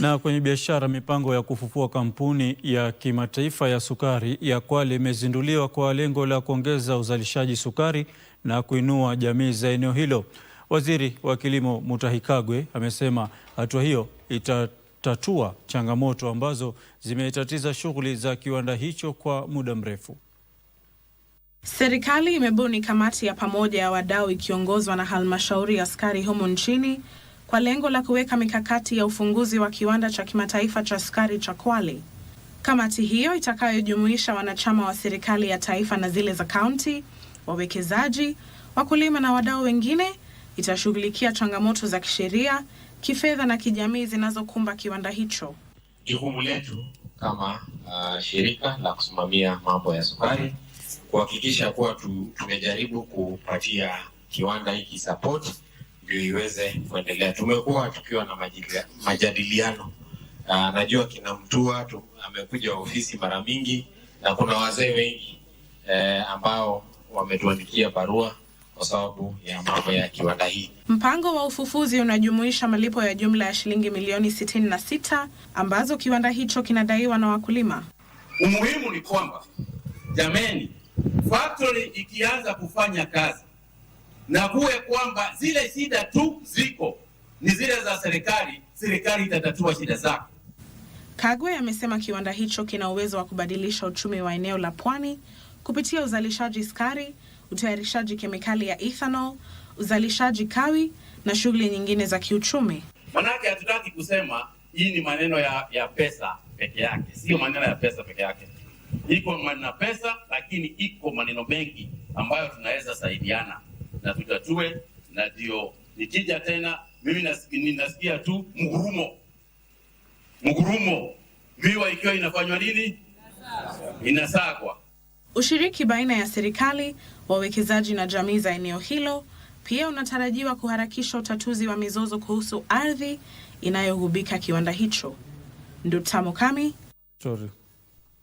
Na kwenye biashara, mipango ya kufufua kampuni ya kimataifa ya sukari ya Kwale imezinduliwa kwa lengo la kuongeza uzalishaji sukari na kuinua jamii za eneo hilo. Waziri wa Kilimo Mutahi Kagwe amesema hatua hiyo itatatua changamoto ambazo zimetatiza shughuli za kiwanda hicho kwa muda mrefu. Serikali imebuni kamati ya pamoja ya wadau ikiongozwa na halmashauri ya sukari humu nchini kwa lengo la kuweka mikakati ya ufunguzi wa kiwanda cha kimataifa cha sukari cha Kwale. Kamati hiyo itakayojumuisha wanachama wa serikali ya taifa na zile za kaunti, wawekezaji, wakulima na wadau wengine itashughulikia changamoto za kisheria, kifedha na kijamii zinazokumba kiwanda hicho. Jukumu letu kama shirika la kusimamia mambo ya sukari kuhakikisha kuwa tumejaribu kupatia kiwanda hiki support ndio iweze kuendelea. Tumekuwa tukiwa na majadiliano. Najua kina Mtua amekuja ofisi mara mingi na kuna wazee wengi ambao wametuandikia barua kwa sababu ya mambo ya kiwanda hii. Mpango wa ufufuzi unajumuisha malipo ya jumla ya shilingi milioni 66 ambazo kiwanda hicho kinadaiwa na wakulima. Umuhimu ni kwamba jameni, factory ikianza kufanya kazi na kuwe kwamba zile shida tu ziko ni zile za serikali itatatua shida zake. Kagwe amesema kiwanda hicho kina uwezo wa kubadilisha uchumi wa eneo la Pwani kupitia uzalishaji sukari, utayarishaji kemikali ya ethanol, uzalishaji kawi na shughuli nyingine za kiuchumi. Manake hatutaki kusema hii ni maneno ya pesa peke yake. Sio maneno ya pesa peke yake. Iko maneno pesa, lakini iko maneno mengi ambayo tunaweza saidiana na tutatue. Na ndio nikija tena mimi ninasikia tu mgurumo miwa ikiwa inafanywa nini? Inasagwa. Ushiriki baina ya serikali, wawekezaji na jamii za eneo hilo pia unatarajiwa kuharakisha utatuzi wa mizozo kuhusu ardhi inayogubika kiwanda hicho. Nduta Mukami. Sorry.